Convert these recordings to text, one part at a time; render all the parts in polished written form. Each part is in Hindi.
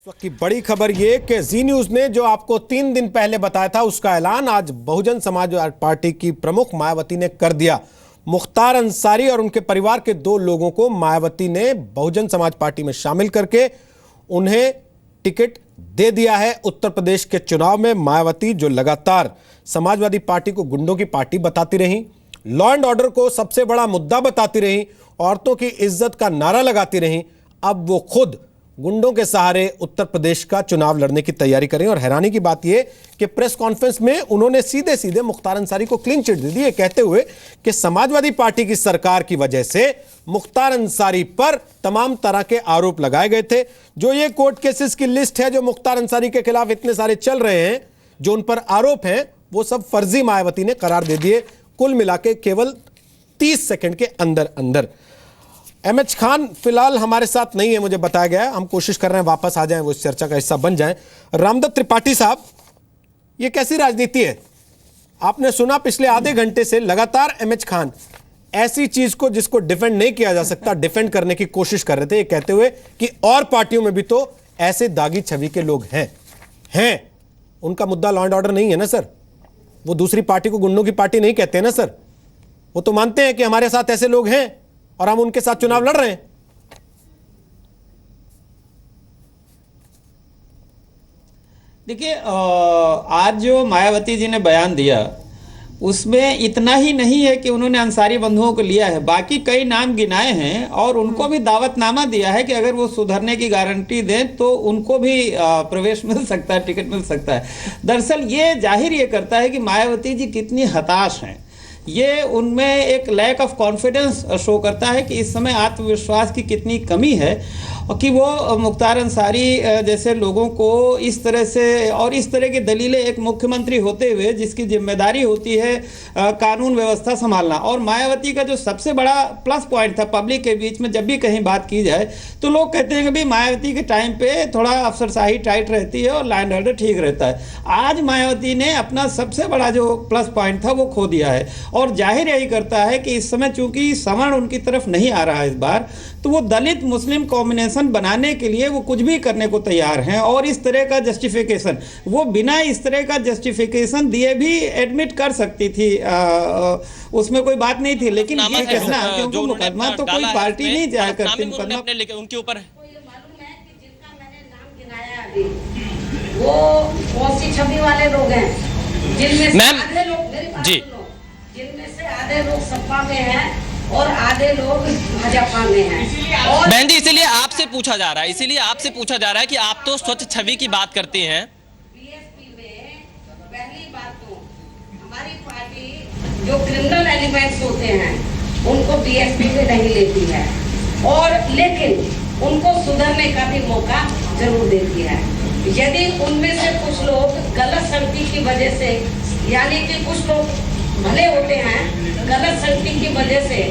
इस वक्त की बड़ी खबर ये कि जी न्यूज ने जो आपको 3 दिन पहले बताया था उसका ऐलान आज बहुजन समाज पार्टी की प्रमुख मायावती ने कर दिया। मुख्तार अंसारी और उनके परिवार के 2 लोगों को मायावती ने बहुजन समाज पार्टी में शामिल करके उन्हें टिकट दे दिया है। उत्तर प्रदेश के चुनाव में मायावती जो लगातार समाजवादी पार्टी को गुंडों की पार्टी बताती रही, लॉ एंड ऑर्डर को सबसे बड़ा मुद्दा बताती रही, औरतों की इज्जत का नारा लगाती रही, अब वो खुद गुंडों के सहारे उत्तर प्रदेश का चुनाव लड़ने की तैयारी करें। और हैरानी की बात यह कि प्रेस कॉन्फ्रेंस में उन्होंने सीधे सीधे मुख्तार अंसारी को क्लीन चिट दे दी, ये कहते हुए कि समाजवादी पार्टी की सरकार की वजह से मुख्तार अंसारी पर तमाम तरह के आरोप लगाए गए थे। जो ये कोर्ट केसेस की लिस्ट है जो मुख्तार अंसारी के खिलाफ इतने सारे चल रहे हैं, जो उन पर आरोप हैं, वो सब फर्जी मायावती ने करार दे दिए, कुल मिला के केवल 30 सेकंड के अंदर अंदर। एमएच खान फिलहाल हमारे साथ नहीं है, मुझे बताया गया है। हम कोशिश कर रहे हैं वापस आ जाएं, वो इस चर्चा का हिस्सा बन जाएं। रामदत्त त्रिपाठी साहब, ये कैसी राजनीति है? आपने सुना पिछले आधे घंटे से लगातार एमएच खान ऐसी चीज को जिसको डिफेंड नहीं किया जा सकता डिफेंड करने की कोशिश कर रहे थे, ये कहते हुए कि और पार्टियों में भी तो ऐसे दागी छवि के लोग हैं। उनका मुद्दा लॉ एंड ऑर्डर नहीं है ना सर, वो दूसरी पार्टी को गुंडों की पार्टी नहीं कहते ना सर, वो तो मानते हैं कि हमारे साथ ऐसे लोग हैं और हम उनके साथ चुनाव लड़ रहे हैं। देखिए, आज जो मायावती जी ने बयान दिया उसमें इतना ही नहीं है कि उन्होंने अंसारी बंधुओं को लिया है, बाकी कई नाम गिनाए हैं और उनको भी दावतनामा दिया है कि अगर वो सुधरने की गारंटी दें तो उनको भी प्रवेश मिल सकता है, टिकट मिल सकता है। दरअसल ये जाहिर ये करता है कि मायावती जी कितनी हताश हैं। ये उनमें एक लैक ऑफ कॉन्फिडेंस शो करता है कि इस समय आत्मविश्वास की कितनी कमी है और कि वो मुख्तार अंसारी जैसे लोगों को इस तरह से और इस तरह की दलीलें, एक मुख्यमंत्री होते हुए जिसकी जिम्मेदारी होती है कानून व्यवस्था संभालना। और मायावती का जो सबसे बड़ा प्लस पॉइंट था पब्लिक के बीच में, जब भी कहीं बात की जाए तो लोग कहते हैं कि भाई मायावती के टाइम पे थोड़ा अफसरशाही टाइट रहती है और लॉ एंड ऑर्डर ठीक रहता है। आज मायावती ने अपना सबसे बड़ा जो प्लस पॉइंट था वो खो दिया है और जाहिर यही करता है कि इस समय चूंकि सवर्ण उनकी तरफ नहीं आ रहा है इस बार, तो वो दलित मुस्लिम कॉम्बिनेशन बनाने के लिए वो कुछ भी करने को तैयार हैं। और इस तरह का जस्टिफिकेशन वो बिना इस तरह का जस्टिफिकेशन दिए भी एडमिट कर सकती थी, उसमें कोई बात नहीं थी। लेकिन ये कहना क्योंकि मुकदमा तो कोई पार्टी नहीं जाया करती, मुकदमा उनके ऊपर वो कौन सी छवि वाले लोग हैं जिनमें से आधे लोग जी, जिनमें से आधे लोग सपा में हैं और आधे लोग भाजपा में हैं। और बहन जी, इसीलिए आपसे पूछा जा रहा है, कि आप तो स्वच्छ छवि की बात करते हैं। बीएसपी में पहली बात तो हमारी पार्टी जो क्रिमिनल एलिमेंट्स होते हैं उनको बीएसपी में नहीं लेती है, और लेकिन उनको सुधरने का भी मौका जरूर देती है। यदि उनमें से कुछ लोग गलत संगति की वजह से, यानी कि कुछ लोग भले होते हैं गलत संगति की वजह से,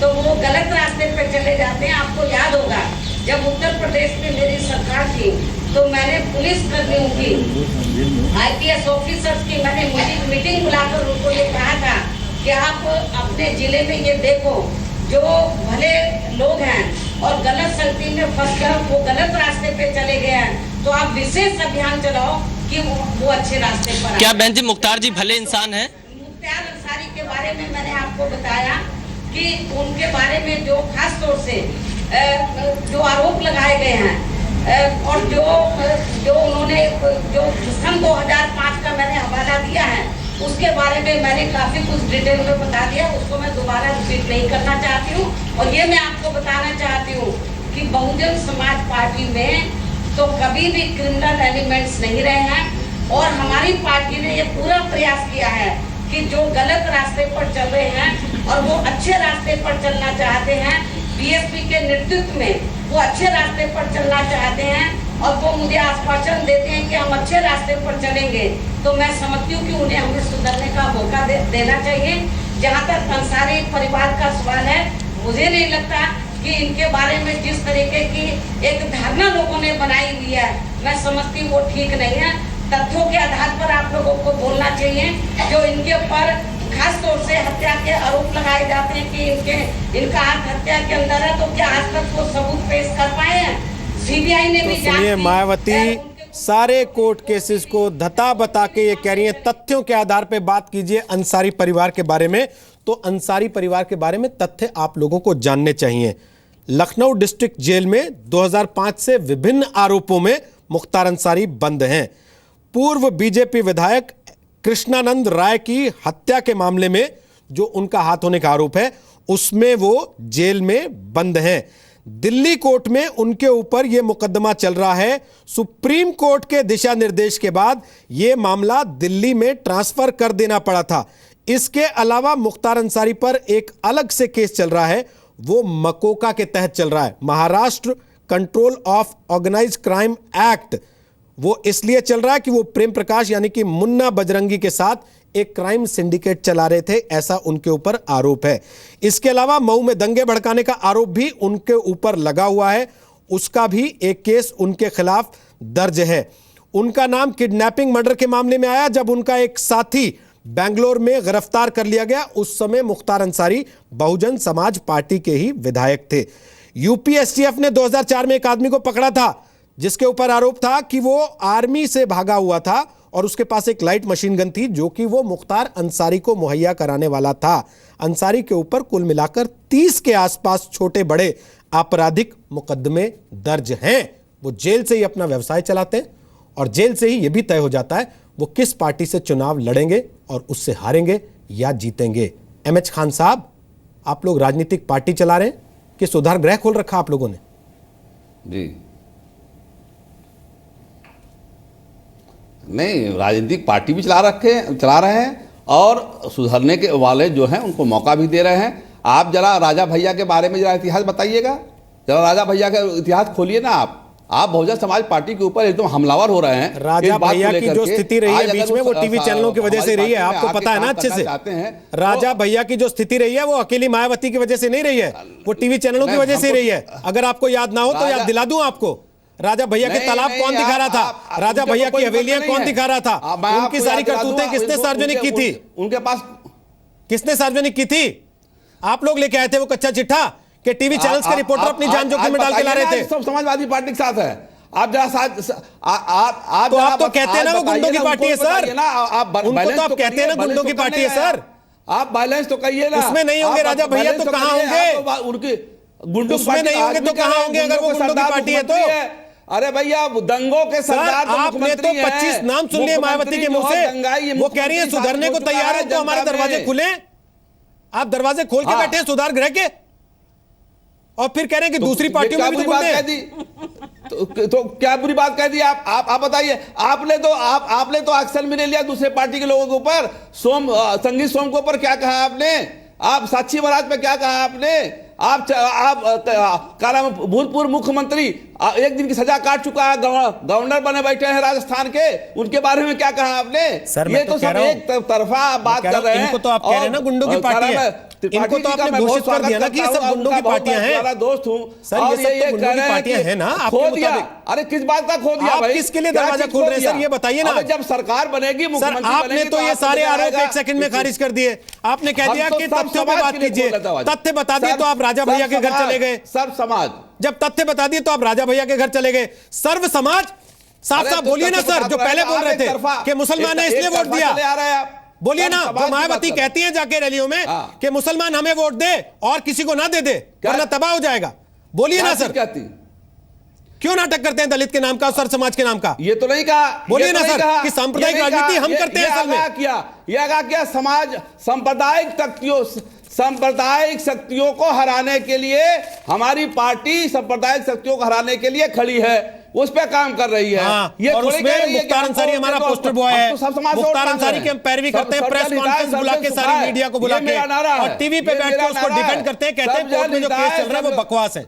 तो वो गलत रास्ते पे चले जाते हैं। आपको याद होगा जब उत्तर प्रदेश में मेरी सरकार थी तो मैंने पुलिस कर्मियों की, आईपीएस ऑफिसर्स की मैंने मीटिंग बुलाकर उनको ये कहा था कि आप अपने जिले में ये देखो, जो भले लोग हैं और गलत संगति में फंसकर वो गलत रास्ते पे चले गए हैं, तो आप विशेष अभियान चलाओ कि वो अच्छे रास्ते पर आए। क्या बहन जी मुख्तार जी भले इंसान हैं? मुख्तार अंसारी के बारे में मैंने आपको बताया कि उनके बारे में जो खास तौर से जो आरोप लगाए गए हैं और जो उन्होंने जो सन 2005 का मैंने हवाला दिया है उसके बारे में मैंने काफी कुछ डिटेल में बता दिया, उसको मैं दोबारा रिपीट नहीं करना चाहती हूँ। और ये मैं आपको बताना चाहती हूँ कि बहुजन समाज पार्टी में तो कभी भी क्रिमिनल एलिमेंट्स नहीं रहे हैं और हमारी पार्टी ने ये पूरा प्रयास किया है कि जो गलत रास्ते पर चल रहे हैं और वो अच्छे रास्ते पर चलना चाहते हैं, बीएसपी के नेतृत्व में वो अच्छे रास्ते पर चलना चाहते हैं और वो मुझे आश्वासन देते हैं कि हम अच्छे रास्ते पर चलेंगे, तो मैं समझती हूँ कि उन्हें हमें सुधरने का मौका देना चाहिए। जहाँ तक अंसारी परिवार का सवाल है, मुझे नहीं लगता कि इनके बारे में जिस तरीके की एक धारणा लोगों ने बनाई हुई है, मैं समझती हूँ वो ठीक नहीं है। तथ्यों के आधार पर आप लोगों को बोलना चाहिए। जो इनके ऊपर खास तौर से हत्या के आरोप लगाए जाते हैं कि इनका हाथ हत्या के अंदर है, तो क्या आज तक वो सबूत पेश कर पाए हैं? सीबीआई सीबीआई ने भी जांच सुनिए, की। मायावती सारे कोर्ट केसेस को धता बता के ये कह रही है तथ्यों के आधार पे बात कीजिए अंसारी परिवार के बारे में। तो अंसारी परिवार के बारे में तथ्य आप लोगों को जानने चाहिए। लखनऊ डिस्ट्रिक्ट जेल में 2005 से विभिन्न आरोपों में मुख्तार अंसारी बंद हैं। पूर्व बीजेपी विधायक कृष्णानंद राय की हत्या के मामले में जो उनका हाथ होने का आरोप है उसमें वो जेल में बंद हैं। दिल्ली कोर्ट में उनके ऊपर यह मुकदमा चल रहा है। सुप्रीम कोर्ट के दिशा निर्देश के बाद यह मामला दिल्ली में ट्रांसफर कर देना पड़ा था। इसके अलावा मुख्तार अंसारी पर एक अलग से केस चल रहा है, वो मकोका के तहत चल रहा है, Maharashtra control of organise crime act. वो इसलिए चल रहा है कि वो प्रेम प्रकाश यानी कि मुन्ना बजरंगी के साथ एक क्राइम सिंडिकेट चला रहे थे, ऐसा उनके ऊपर आरोप है। इसके अलावा मऊ में दंगे भड़काने का आरोप भी उनके ऊपर लगा हुआ है, उसका भी एक केस उनके खिलाफ दर्ज है। उनका नाम किडनैपिंग मर्डर के मामले में आया जब उनका एक साथी बेंगलोर में गिरफ्तार कर लिया गया। उस समय मुख्तार अंसारी बहुजन समाज पार्टी के ही विधायक थे। यूपी एसटीएफ ने 2004 में एक आदमी को पकड़ा था जिसके ऊपर आरोप था कि वो आर्मी से भागा हुआ था और उसके पास एक लाइट मशीन गन थी जो कि वो मुख्तार अंसारी को मुहैया कराने वाला था। अंसारी के ऊपर कुल मिलाकर 30 के आसपास छोटे बड़े आपराधिक मुकदमे दर्ज हैं। वो जेल से ही अपना व्यवसाय चलाते हैं और जेल से ही यह भी तय हो जाता है वो किस पार्टी से चुनाव लड़ेंगे और उससे हारेंगे या जीतेंगे। एमएच खान साहब, आप लोग राजनीतिक पार्टी चला रहे हैं कि सुधार गृह खोल रखा आप लोगों ने? जी नहीं, राजनीतिक पार्टी भी चला रहे हैं और सुधरने के वाले जो हैं उनको मौका भी दे रहे हैं। आप जरा राजा भैया के बारे में जरा इतिहास बताइएगा, जरा राजा भैया का इतिहास खोलिए ना। आप बहुजन समाज पार्टी के ऊपर एकदम हमलावर हो रहे हैं। राजा भैया की जो स्थिति रही है बीच में वो टीवी चैनलों की वजह से रही है, आपको पता है ना अच्छे से। राजा भैया की जो स्थिति रही है वो अकेली मायावती की वजह से नहीं रही है, वो टीवी चैनलों की वजह से रही है। अगर आपको याद ना हो तो याद दिला दूं आपको। राजा भैया के तालाब कौन दिखा रहा था, राजा भैया की हवेलियां कौन दिखा रहा था, उनकी सारी करतूतें किसने सार्वजनिक की थी, उनके पास किसने सार्वजनिक की थी? आप लोग लेके आए थे वो कच्चा चिट्ठा कि टीवी चैनल्स के रिपोर्टर अपनी जान जोखिम में डाल के ला रहे थे। सब समाजवादी पार्टी के साथ है। आप जरा तो आप तो कहते हैं ना वो गुंडों की पार्टी है सर, उनको तो आप कहते हैं ना गुंडों की पार्टी है सर। आप बैलेंस तो कहिए ना। उसमें नहीं होंगे राजा भैया तो कहां होंगे? उनकी गुंडों उसमें नहीं होंगे तो कहां होंगे अगर वो गुंडों की पार्टी है तो? अरे भैया दंगों के सरदार तो आपने तो 25 नाम सुन लिए मायावती के मुंह से। वो कह रही है सुधरने को तैयार है तो हमारे दरवाजे खुले। आप दरवाजे खोल के बैठे हैं सुधार गृह के और फिर कह रहे हैं कि दूसरी पार्टियों में भी तो गुंडे। तो क्या बुरी बात कह दी? आप बताइए। आपने तो एक्शन भी नहीं लिया दूसरे पार्टी के लोगों के ऊपर। संगीत सोम के ऊपर क्या कहा आपने? आप साक्षी महाराज पे क्या कहा आपने? आप भूतपूर्व मुख्यमंत्री एक दिन की सजा काट चुका है, गवर्नर बने बैठे हैं राजस्थान के, उनके बारे में क्या कहा आपने? ये तो सब एक तरफा बात कर रहे हैं। इनको तो आप कह रहे हैं ना गुंडों की पार्टी है, इनको तो आपने घोषित कर दिया ना कि ये सब गुंडों की पार्टियां हैं। दोस्त हूं सर, ये सब तो गुंडों की पार्टियां हैं ना आपके मुताबिक। अरे किस बात का खो दिया भाई? किसके लिए दरवाजा खोल रहे हैं सर, ये बताइए ना। जब सरकार बनेगी, सर आपने तो ये सारे आरोप एक सेकंड में खारिज कर दिए। आपने कह दिया कि तथ्यों पे बात कीजिए, तथ्य बता दिए तो आप राजा भैया के घर चले गए। सर्व समाज, जब तथ्य बता दिए तो आप राजा भैया के घर चले गए। सर्व समाज साफ साफ बोलिए ना सर, जो पहले बोल रहे थे कि मुसलमान ने इसलिए वोट दिया, बोलिए ना। जो मायावती कहती है जाके रैलियों में कि मुसलमान हमें वोट दे और किसी को ना दे दे वरना तबाह हो जाएगा, बोलिए ना सर। क्यों नाटक करते हैं दलित के नाम का और सर समाज के नाम का? ये तो नहीं कहा, बोलिए ना सर कि सांप्रदायिक राजनीति हम करते हैं असल में। क्या समाज सांप्रदायिक शक्तियों को हराने के लिए हमारी पार्टी सांप्रदायिक शक्तियों को हराने के लिए खड़ी है, उस पे काम कर रही है। ये और उसमें मुख्तार अंसारी हमारा पोस्टर बॉय है। मुख्तार अंसारी की हम पैरवी करते हैं, प्रेस कॉन्फ्रेंस बुला के सारी मीडिया को बुला के और टीवी पे बैठ के उसको डिफेंड करते हैं, कहते हैं कोर्ट में जो केस चल रहा है वो बकवास है।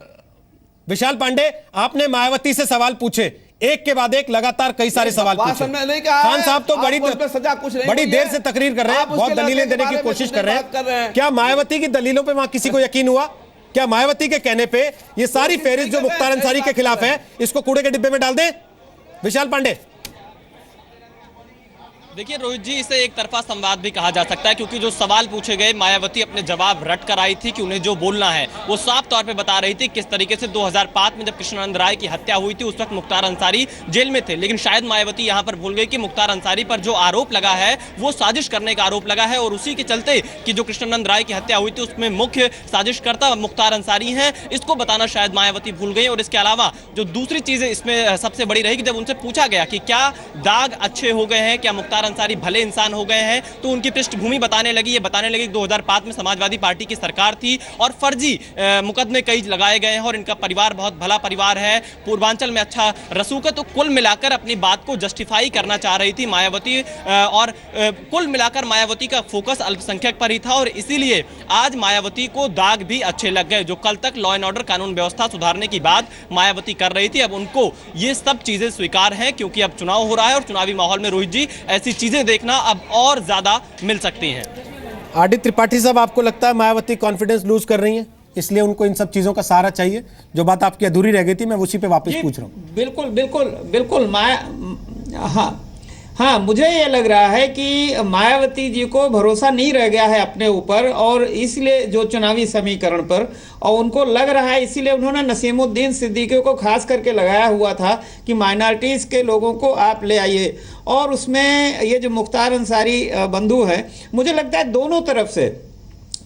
विशाल पांडे, आपने मायावती से सवाल पूछे, एक के बाद एक लगातार कई सारे सवाल पूछे। खान साहब तो बड़ी देर से तकरीर कर रहे हैं, बहुत दलीलें देने की कोशिश कर रहे हैं। क्या मायावती की दलीलों पे वहां किसी को यकीन हुआ? क्या मायावती के कहने पे ये सारी फेहरिस्त जो मुख्तार अंसारी के खिलाफ है इसको कूड़े के डिब्बे में डाल दें? विशाल पांडे, देखिए रोहित जी, इसे एक तरफा संवाद भी कहा जा सकता है, क्योंकि जो सवाल पूछे गए मायावती अपने जवाब रट कर आई थी कि उन्हें जो बोलना है वो साफ तौर पे बता रही थी। किस तरीके से 2005 में जब कृष्णानंद राय की हत्या हुई थी उस वक्त मुख्तार अंसारी जेल में थे, लेकिन शायद मायावती यहां पर भूल गई कि मुख्तार अंसारी पर जो आरोप लगा है वो साजिश करने का आरोप लगा है, और उसी के चलते कि जो कृष्णानंद राय की हत्या हुई थी उसमें मुख्य साजिशकर्ता मुख्तार अंसारी हैं, इसको बताना शायद मायावती भूल गई। और इसके अलावा जो दूसरी चीज इसमें सबसे बड़ी रही कि जब उनसे पूछा गया कि क्या दाग अच्छे हो गए हैं, क्या मुख्तार अंसारी भले इंसान हो गए हैं, तो उनकी पृष्ठभूमि बताने लगी। ये बताने लगी कि 2005 में समाजवादी पार्टी की सरकार थी और फर्जी मुकदमे कई लगाए गए हैं और इनका परिवार बहुत भला परिवार है, पूर्वांचल में अच्छा रसूख है। तो कुल मिलाकर अपनी बात को जस्टिफाई करना चाह रही थी मायावती, और कुल मिलाकर मायावती का फोकस अल्पसंख्यक पर ही था, और इसीलिए आज मायावती को दाग भी अच्छे लग गए। जो कल तक लॉ एंड ऑर्डर कानून व्यवस्था सुधारने की बात मायावती कर रही थी, अब उनको ये सब चीजें स्वीकार हैं, क्योंकि अब चुनाव हो रहा है और चुनावी माहौल में रोहित जी ऐसी चीजें देखना अब और ज्यादा मिल सकती हैं। आरडी त्रिपाठी साहब, आपको लगता है मायावती कॉन्फिडेंस लूज कर रही है, इसलिए उनको इन सब चीजों का सहारा चाहिए? जो बात आपकी अधूरी रह गई थी मैं उसी पे वापस पूछ रहा हूँ। बिल्कुल बिल्कुल बिल्कुल हाँ, मुझे ये लग रहा है कि मायावती जी को भरोसा नहीं रह गया है अपने ऊपर, और इसलिए जो चुनावी समीकरण पर, और उनको लग रहा है इसीलिए उन्होंने नसीमुद्दीन सिद्दीकी को खास करके लगाया हुआ था कि माइनॉरिटीज़ के लोगों को आप ले आइए। और उसमें ये जो मुख्तार अंसारी बंधु है, मुझे लगता है दोनों तरफ से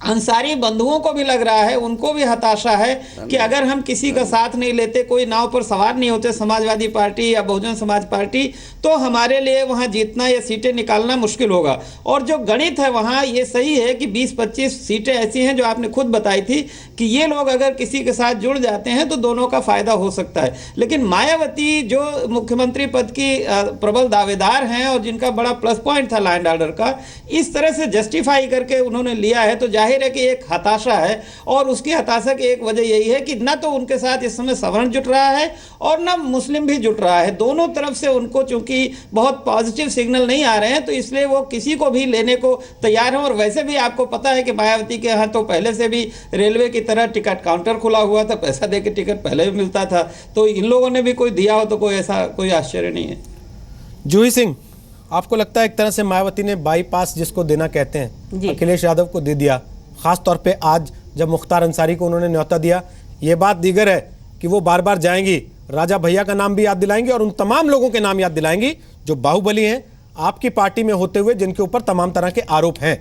अंसारी बंधुओं को भी लग रहा है, उनको भी हताशा है कि अगर हम किसी का साथ नहीं लेते, कोई नाव पर सवार नहीं होते समाजवादी पार्टी या बहुजन समाज पार्टी, तो हमारे लिए वहां जीतना या सीटें निकालना मुश्किल होगा। और जो गणित है वहां ये सही है कि 20-25 सीटें ऐसी हैं जो आपने खुद बताई थी कि ये लोग अगर किसी के साथ जुड़ जाते हैं तो दोनों का फायदा हो सकता है। लेकिन मायावती जो मुख्यमंत्री पद की प्रबल दावेदार हैं और जिनका बड़ा प्लस पॉइंट था लॉ एंड ऑर्डर का, इस तरह से जस्टिफाई करके उन्होंने लिया है, तो जाहिर है कि एक हताशा है। और उसकी हताशा की एक वजह यही है कि ना तो उनके साथ इस समय सवर्ण जुट रहा है और ना मुस्लिम भी जुट रहा है। दोनों तरफ से उनको चूंकि बहुत पॉजिटिव सिग्नल नहीं आ रहे हैं, तो इसलिए वो किसी को भी लेने को तैयार हैं। और वैसे भी आपको पता है कि मायावती के यहाँ तो पहले से भी रेलवे की तरह टिकट काउंटर खुला हुआ था, पैसा दे के टिकट पहले भी मिलता था, तो इन लोगों ने भी कोई दिया हो तो कोई ऐसा कोई आश्चर्य नहीं है। जूही सिंह, आपको लगता है एक तरह से मायावती ने बाईपास जिसको देना कहते हैं अखिलेश यादव को दे दिया, खास तौर पे आज जब मुख्तार अंसारी को उन्होंने न्योता दिया? ये बात दीगर है कि वो बार बार जाएंगी, राजा भैया का नाम भी याद दिलाएंगी और उन तमाम लोगों के नाम याद दिलाएंगी जो बाहुबली हैं आपकी पार्टी में होते हुए, जिनके ऊपर तमाम तरह के आरोप हैं।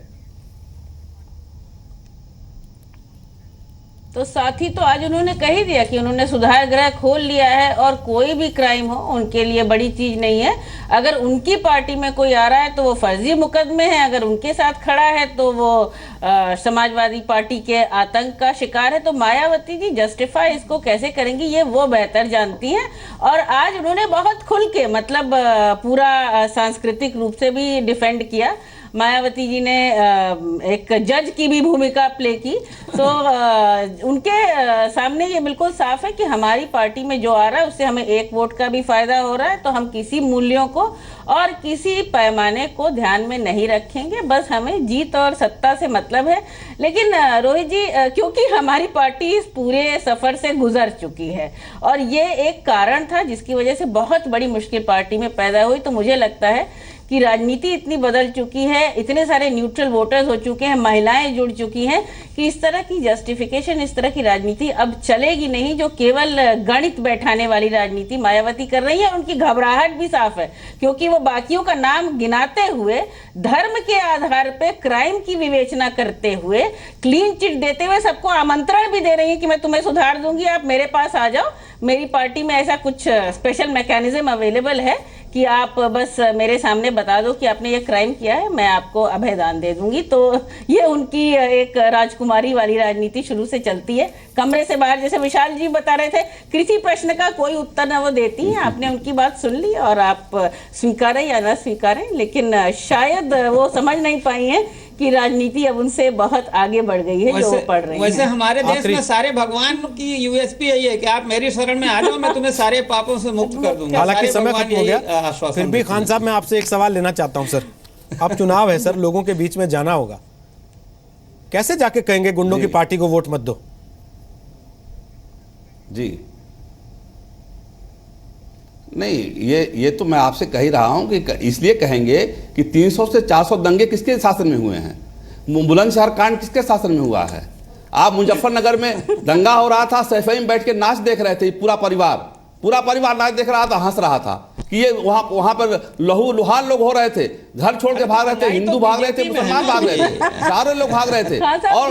तो साथ ही तो आज उन्होंने कह ही दिया कि उन्होंने सुधार गृह खोल लिया है और कोई भी क्राइम हो उनके लिए बड़ी चीज नहीं है। अगर उनकी पार्टी में कोई आ रहा है तो वो फर्जी मुकदमे हैं, अगर उनके साथ खड़ा है तो वो समाजवादी पार्टी के आतंक का शिकार है। तो मायावती जी जस्टिफाई इसको कैसे करेंगी ये वो बेहतर जानती हैं। और आज उन्होंने बहुत खुल के मतलब पूरा सांस्कृतिक रूप से भी डिफेंड किया। मायावती जी ने एक जज की भी भूमिका प्ले की, तो उनके सामने ये बिल्कुल साफ है कि हमारी पार्टी में जो आ रहा है उससे हमें 1 वोट का भी फायदा हो रहा है, तो हम किसी मूल्यों को और किसी पैमाने को ध्यान में नहीं रखेंगे, बस हमें जीत और सत्ता से मतलब है। लेकिन रोहित जी, क्योंकि हमारी पार्टी इस पूरे सफर से गुजर चुकी है और ये एक कारण था जिसकी वजह से बहुत बड़ी मुश्किल पार्टी में पैदा हुई, तो मुझे लगता है कि राजनीति इतनी बदल चुकी है, इतने सारे न्यूट्रल वोटर्स हो चुके हैं, महिलाएं जुड़ चुकी हैं कि इस तरह की जस्टिफिकेशन, इस तरह की राजनीति अब चलेगी नहीं, जो केवल गणित बैठाने वाली राजनीति मायावती कर रही है। उनकी घबराहट भी साफ है क्योंकि वो बाकियों का नाम गिनाते हुए, धर्म के आधार पे क्राइम की विवेचना करते हुए, क्लीन चिट देते हुए सबको आमंत्रण भी दे रही है कि मैं तुम्हें सुधार दूंगी, आप मेरे पास आ जाओ, मेरी पार्टी में ऐसा कुछ स्पेशल मैकेनिज्म अवेलेबल है कि आप बस मेरे सामने बता दो कि आपने ये क्राइम किया है, मैं आपको अभयदान दे दूंगी। तो ये उनकी एक राजकुमारी वाली राजनीति शुरू से चलती है, कमरे से बाहर। जैसे विशाल जी बता रहे थे, किसी प्रश्न का कोई उत्तर न वो देती हैं, आपने उनकी बात सुन ली और आप स्वीकारें या न स्वीकारें, लेकिन शायद वो समझ नहीं पाई हैं कि राजनीति अब उनसे बहुत आगे बढ़ गई है जो पढ़ रही है। वैसे हमारे देश में सारे भगवान की यूएसपी यही है कि आप मेरी शरण में आ जाओ, मैं तुम्हें सारे पापों से मुक्त कर दूंगा। हालांकि समय खत्म हो गया, फिर भी खान साहब मैं आपसे एक सवाल लेना चाहता हूं सर। अब चुनाव है सर, लोगों के बीच में जाना होगा, कैसे जाके कहेंगे गुंडों की पार्टी को वोट मत दो? जी नहीं, ये तो मैं आपसे कह ही रहा हूं कि इसलिए कहेंगे कि 300 से 400 दंगे किसके शासन में हुए हैं, बुलंदशहर कांड किसके शासन में हुआ है। आप मुजफ्फरनगर में दंगा हो रहा था, सैफई में बैठ के नाच देख रहे थे, पूरा परिवार नाच देख रहा था, हंस रहा था कि ये वहां पर लहू लुहान लोग हो रहे थे, घर छोड़ के भाग रहे थे, हिंदू भाग रहे थे, मुसलमान भाग रहे थे, सारे लोग भाग रहे थे और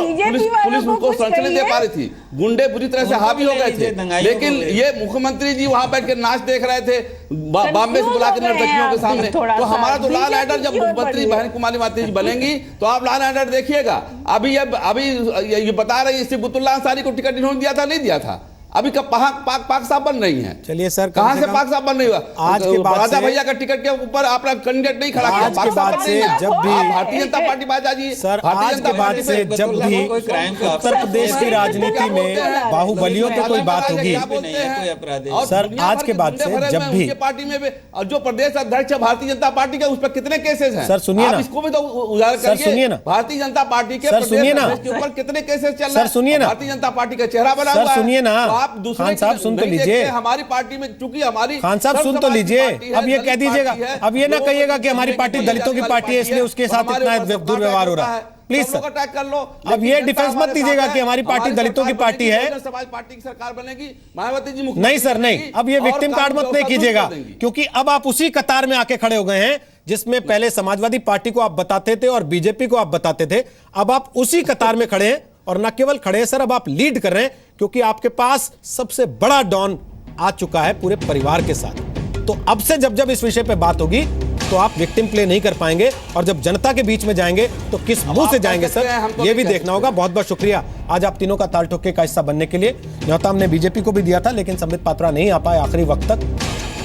पुलिस उनको संरक्षण नहीं दे पा रही थी, गुंडे बुरी तरह से हावी हो गए थे। लेकिन ये मुख्यमंत्री जी वहां बैठ के नाच देख रहे थे बॉम्बे से बुला के नर्तकियों के सामने। तो हमारा तो लॉ एंड ऑर्डर, जब मुख्यमंत्री बहन कुमारी माती जी बनेंगी तो आप लॉ एंड ऑर्डर देखिएगा। अभी ये बता रही सिबुतुल्लाह अंसारी को टिकट इन्होंने दिया था, नहीं दिया था, अभी कब पाक साहब बन रही हैं। चलिए सर, कहां से पाक साहब बन रही हुआ? आज के बाद राजा भैया का टिकट के ऊपर आपने कैंडिडेट नहीं खड़ा किया। आज के बाद से जब भी भारतीय जनता पार्टी बाजा जी सर, आज के बाद से जब भी उत्तर प्रदेश की राजनीति में बाहुबलियों पे कोई बात होगी सर, आज के बाद से जब भी पार्टी में जो प्रदेश अध्यक्ष है भारतीय जनता पार्टी के, उस पर कितने केसेस हैं सर, सुनिए ना, इसको भी तो उजागर करिए। सुनिए ना, भारतीय जनता पार्टी के सर सुनिए ना, के ऊपर कितने केसेस चल रहे हैं, सुनिए ना, भारतीय जनता पार्टी का चेहरा बना हुआ है। सुनिए ना, आप दूसरे खान साहब सुन तो लीजिए, हमारी पार्टी में चूंकि हमारी खान साहब सुन तो लीजिए, अब ये कह दीजिएगा, अब ये ना कहिएगा कि हमारी पार्टी दलितों की पार्टी है इसलिए उसके साथ इतना दुर्व्यवहार हो रहा है। प्लीज सर, कर लो। अब ये डिफेंस मत दीजिएगा कि हमारी पार्टी दलितों की पार्टी है, समाज पार्टी की सरकार बनेगी, मायावती जी नहीं सर नहीं, अब ये विक्टिम कार्ड मत नहीं कीजिएगा, क्योंकि अब आप उसी कतार में आके खड़े हो गए हैं जिसमें पहले समाजवादी पार्टी को आप बताते थे और बीजेपी को आप बताते थे। अब आप उसी कतार में खड़े हैं और न केवल खड़े हैं सर, अब आप लीड कर रहे हैं, क्योंकि आपके पास सबसे बड़ा डॉन आ चुका है पूरे परिवार के साथ। तो अब से जब इस विषय पे बात होगी तो आप विक्टिम प्ले नहीं कर पाएंगे, और जब जनता के बीच में जाएंगे तो किस मुंह से जाएंगे सर, ये भी देखना होगा। बहुत बहुत शुक्रिया आज आप तीनों का ताल ठोके का हिस्सा बनने के लिए। न्योता हमने बीजेपी को भी दिया था, लेकिन संबित पात्रा नहीं आ पाए आखिरी वक्त तक,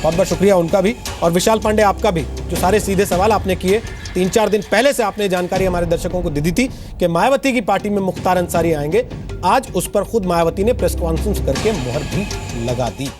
बहुत बहुत शुक्रिया उनका भी, और विशाल पांडे आपका भी, जो सारे सीधे सवाल आपने किए। 3-4 दिन पहले से आपने जानकारी हमारे दर्शकों को दे दी थी कि मायावती की पार्टी में मुख्तार अंसारी आएंगे। आज उस पर खुद मायावती ने प्रेस कॉन्फ्रेंस करके मुहर भी लगा दी।